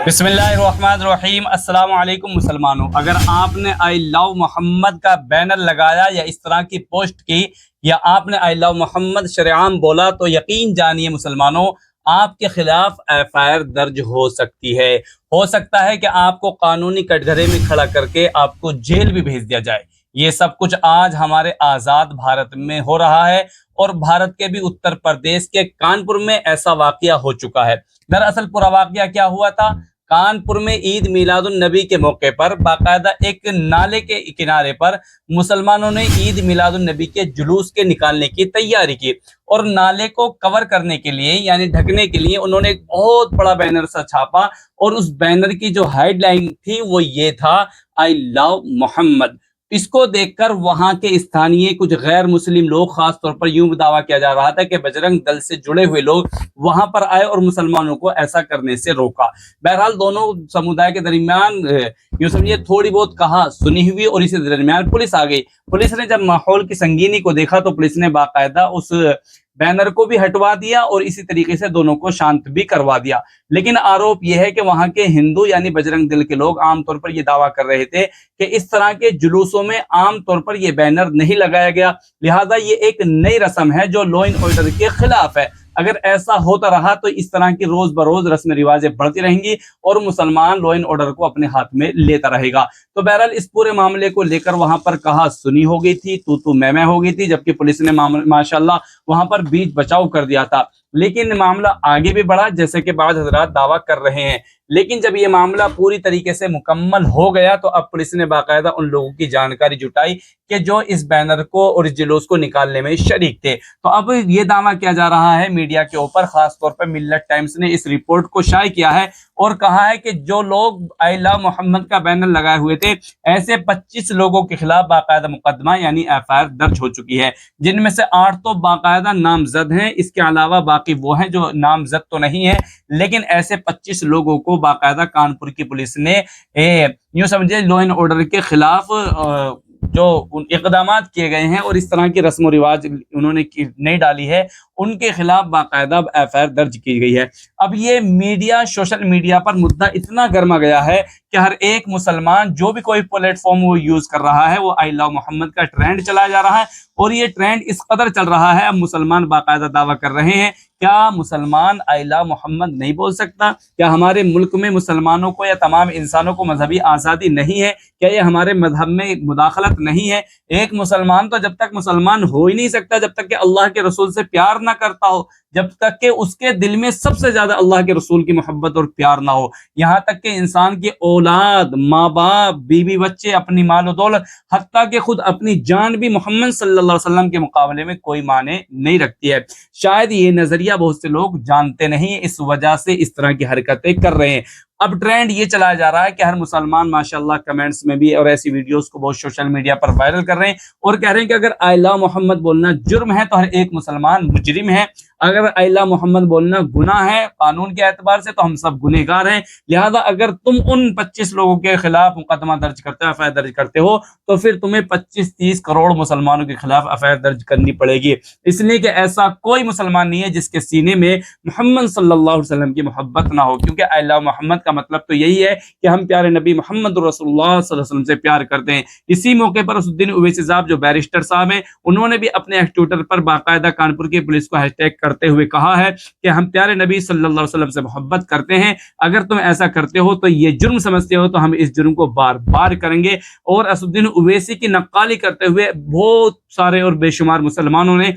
बिस्मिल्लाहिर्रहमानिर्रहीम। अस्सलाम वालेकुम मुसलमानों, अगर आपने आई लव मोहम्मद का बैनर लगाया या इस तरह की पोस्ट की या आपने आई लव मोहम्मद शरेआम बोला तो यकीन जानिए मुसलमानों, आपके खिलाफ एफआईआर दर्ज हो सकती है। हो सकता है कि आपको कानूनी कटघरे में खड़ा करके आपको जेल भी भेज दिया जाए। ये सब कुछ आज हमारे आज़ाद भारत में हो रहा है और भारत के भी उत्तर प्रदेश के कानपुर में ऐसा वाकया हो चुका है। दरअसल पूरा वाकया क्या हुआ था, कानपुर में ईद मिलादुन नबी के मौके पर बाकायदा एक नाले के किनारे पर मुसलमानों ने ईद मिलादुन नबी के जुलूस के निकालने की तैयारी की और नाले को कवर करने के लिए यानी ढकने के लिए उन्होंने एक बहुत बड़ा बैनर सा छापा और उस बैनर की जो हेडलाइन थी वो ये था, आई लव मोहम्मद। इसको देखकर वहां के स्थानीय कुछ गैर मुस्लिम लोग, खास तौर पर यूं दावा किया जा रहा था कि बजरंग दल से जुड़े हुए लोग वहां पर आए और मुसलमानों को ऐसा करने से रोका। बहरहाल दोनों समुदाय के दरमियान यूं समझिए थोड़ी बहुत कहा सुनी हुई और इसी दरमियान पुलिस आ गई। पुलिस ने जब माहौल की संगीनी को देखा तो पुलिस ने बाकायदा उस बैनर को भी हटवा दिया और इसी तरीके से दोनों को शांत भी करवा दिया। लेकिन आरोप यह है कि वहां के हिंदू यानी बजरंग दल के लोग आमतौर पर यह दावा कर रहे थे कि इस तरह के जुलूसों में आमतौर पर यह बैनर नहीं लगाया गया, लिहाजा ये एक नई रस्म है जो लॉ एंड ऑर्डर के खिलाफ है। अगर ऐसा होता रहा तो इस तरह की रोज बरोज रस्म रिवाजें बढ़ती रहेंगी और मुसलमान लॉ एंड ऑर्डर को अपने हाथ में लेता रहेगा। तो बहरहाल इस पूरे मामले को लेकर वहां पर कहा सुनी हो गई थी, तू मैं हो गई थी, जबकि पुलिस ने माशाल्लाह वहां पर बीच बचाव कर दिया था। लेकिन मामला आगे भी बढ़ा जैसे कि बाद हजरात दावा कर रहे हैं। लेकिन जब ये मामला पूरी तरीके से मुकम्मल हो गया तो अब पुलिस ने बाकायदा उन लोगों की जानकारी जुटाई कि जो इस बैनर को और इस जुलूस को निकालने में शरीक थे। तो अब ये दावा किया जा रहा है मीडिया के ऊपर, खास तौर पर मिल्लत टाइम्स ने इस रिपोर्ट को शाये किया है और कहा है कि जो लोग आई लव मोहम्मद का बैनर लगाए हुए थे ऐसे 25 लोगों के खिलाफ बाकायदा मुकदमा यानी एफआईआर दर्ज हो चुकी है, जिनमें से 8 तो बाकायदा नामजद हैं। इसके अलावा बाकी वो हैं जो नामजद तो नहीं है, लेकिन ऐसे 25 लोगों को बाकायदा कानपुर की पुलिस ने यूं समझिए लॉ एंड ऑर्डर के खिलाफ जो इकदाम किए गए हैं और इस तरह की रस्म रिवाज उन्होंने नहीं डाली है उनके खिलाफ बाकायदा एफआईआर दर्ज की गई है। अब ये मीडिया, सोशल मीडिया पर मुद्दा इतना गर्मा गया है कि हर एक मुसलमान जो भी कोई प्लेटफॉर्म वो यूज कर रहा है वो आई लव मोहम्मद का ट्रेंड चलाया जा रहा है और ये ट्रेंड इस कदर चल रहा है अब मुसलमान बाकायदा दावा कर रहे हैं, क्या मुसलमान आई लव मोहम्मद नहीं बोल सकता? क्या हमारे मुल्क में मुसलमानों को या तमाम इंसानों को मजहबी आज़ादी नहीं है? क्या ये हमारे मजहब में मुदाखलत नहीं है? एक मुसलमान तो जब तक मुसलमान हो ही नहीं सकता जब तक कि अल्लाह के रसूल से प्यार ना करता हो, जब तक कि उसके दिल में सबसे ज्यादा अल्लाह के रसूल की मोहब्बत और प्यार ना हो। यहाँ तक कि इंसान की औलाद, माँ बाप, बीवी बच्चे, अपनी माल और दौलत, हत्ता कि खुद अपनी जान भी मोहम्मद सल्लल्लाहु अलैहि वसल्लम के मुकाबले में कोई माने नहीं रखती है। शायद ये नजरिया बहुत से लोग जानते नहीं, इस वजह से इस तरह की हरकतें कर रहे हैं। अब ट्रेंड ये चलाया जा रहा है कि हर मुसलमान माशाल्लाह कमेंट्स में भी और ऐसी वीडियोस को बहुत सोशल मीडिया पर वायरल कर रहे हैं और कह रहे हैं कि अगर आई लव मोहम्मद बोलना जुर्म है तो हर एक मुसलमान मुजरिम है, अगर आई लव मोहम्मद बोलना गुनाह है कानून के एतबार से तो हम सब गुनहगार हैं। लिहाजा अगर तुम उन 25 लोगों के खिलाफ मुकदमा दर्ज करते हो, एफआईआर दर्ज करते हो, तो फिर तुम्हें 25-30 करोड़ मुसलमानों के खिलाफ एफआईआर दर्ज करनी पड़ेगी, इसलिए कि ऐसा कोई मुसलमान नहीं है जिसके सीने में मोहम्मद सल्लल्लाहु अलैहि वसल्लम की मोहब्बत ना हो। क्योंकि आई लव मोहम्मद का मतलब तो यही है कि हम प्यारे नबी मोहम्मद रसूलुल्लाह सल्लल्लाहु अलैहि वसल्लम से प्यार करते हैं। इसी मौके पर उसद्दीन ओवैसी साहब जो बैरिस्टर साहब हैं उन्होंने भी अपने ट्विटर पर बाकायदा कानपुर की पुलिस को हैशटैग करते हुए कहा है कि हम प्यारे नबी सल्लल्लाहु अलैहि वसल्लम से मोहब्बत करते हैं, अगर तुम ऐसा करते हो तो ये जुर्म समझते हो तो हम इस जुर्म को बार बार करेंगे। और असदुद्दीन ओवैसी की नक्काली करते हुए बहुत सारे और बेशुमार मुसलमानों ने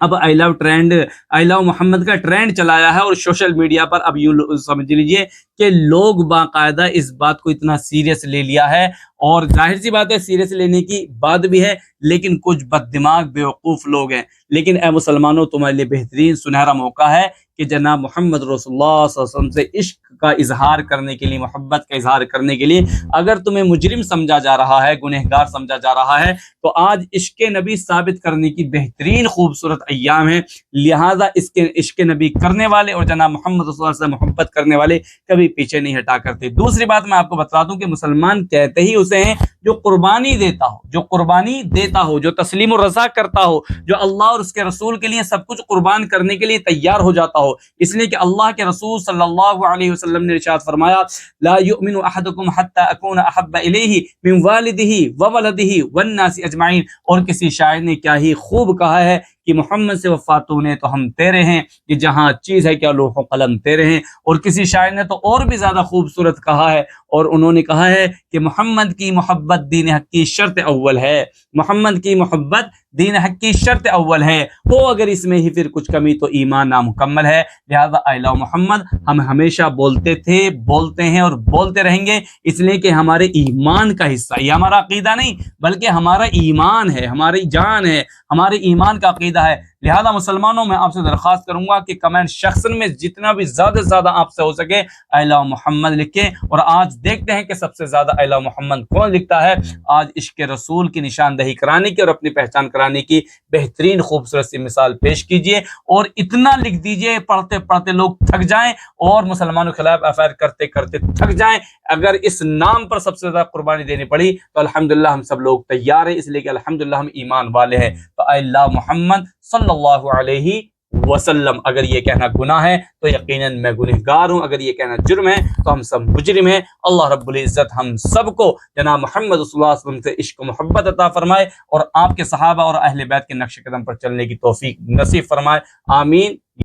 अब आई लव मोहम्मद का ट्रेंड चलाया है और सोशल मीडिया पर अब यूं समझ लीजिए कि लोग बाकायदा इस बात को इतना सीरियस ले लिया है और जाहिर सी बात है सीरियस लेने की बात भी है, लेकिन कुछ बददिमाग बेवकूफ लोग हैं। लेकिन ए मुसलमानों, तुम्हारे लिए बेहतरीन सुनहरा मौका है कि जनाब मोहम्मद रसूलुल्लाह सल्लल्लाहु अलैहि वसल्लम से इश्क का इजहार करने के लिए, मोहब्बत का इजहार करने के लिए अगर तुम्हें मुजरिम समझा जा रहा है, गुनहगार समझा जा रहा है, तो आज इश्क नबी साबित करने की बेहतरीन खूबसूरत अय्याम है। लिहाजा इसके इश्क नबी करने वाले और जनाब मोहम्मद रसूलुल्लाह से मोहब्बत करने वाले कभी पीछे नहीं हटा करते। दूसरी बात मैं आपको बता दूं कि मुसलमान कहते ही उसे سے ہیں جو قربانی دیتا ہو، جو قربانی دیتا ہو، جو تسلیم و رضا کرتا ہو، جو اللہ اور اس کے رسول کے لیے سب کچھ قربان کرنے کے لیے تیار ہو جاتا ہو، اس لیے کہ اللہ کے رسول صلی اللہ علیہ وسلم نے ارشاد فرمایا لا یؤمن احدکم حتی اکون احب الیہ من والدہ وولدہ والناس اجمعین، اور کسی شاعر نے کیا ہی خوب کہا ہے کہ محمد سے وفات ہونے تو ہم تیرے ہیں، کہ جہاں چیز ہے کیا لوح و قلم تیرے ہیں، اور کسی شاعر نے تو اور بھی زیادہ خوبصورت کہا ہے، اور انہوں نے کہا ہے کہ محمد کی محبت دین حق کی شرط اول ہے، محمد کی محبت دین حق کی شرط اول ہے، ہو اگر اس میں ہی پھر کچھ کمی تو ایمان نامکمل ہے۔ لہذا اے لو محمد ہم ہمیشہ بولتے تھے، بولتے ہیں اور بولتے رہیں گے، اس لیے کہ ہمارے ایمان کا حصہ، یہ ہمارا عقیدہ نہیں بلکہ ہمارا ایمان ہے، ہماری جان ہے، ہمارے ایمان کا عقیدہ ہے۔ لہذا مسلمانوں میں آپ سے درخواست کروں گا کہ کمنٹ سیکشن میں جتنا بھی زیادہ سے زیادہ آپ سے ہو سکے اے لو محمد لکھیں، اور آج دیکھتے ہیں کہ سب سے زیادہ اے لو محمد کون لکھتا ہے۔ آج عشق رسول کی نشاندہی کرانے کی اور اپنی پہچان کرانے کی بہترین خوبصورت سی مثال پیش کیجئے، اور اتنا لکھ دیجئے پڑھتے پڑھتے لوگ تھک جائیں اور مسلمانوں کے خلاف افائر کرتے کرتے تھک جائیں۔ اگر اس نام پر سب سے زیادہ قربانی دینی پڑی تو الحمدللہ ہم سب لوگ تیار ہیں، اس لیے کہ الحمدللہ ہم ایمان والے ہیں۔ تو اے اللہ محمد صلی اللہ علیہ وسلم، اگر یہ کہنا گناہ ہے تو یقیناً میں گنہگار ہوں، اگر یہ کہنا جرم ہے تو ہم سب مجرم ہیں۔ اللہ رب العزت ہم سب کو جناب محمد صلی اللہ علیہ وسلم سے عشق و محبت عطا فرمائے، اور آپ کے صحابہ اور اہل بیت کے نقش قدم پر چلنے کی توفیق نصیب فرمائے، آمین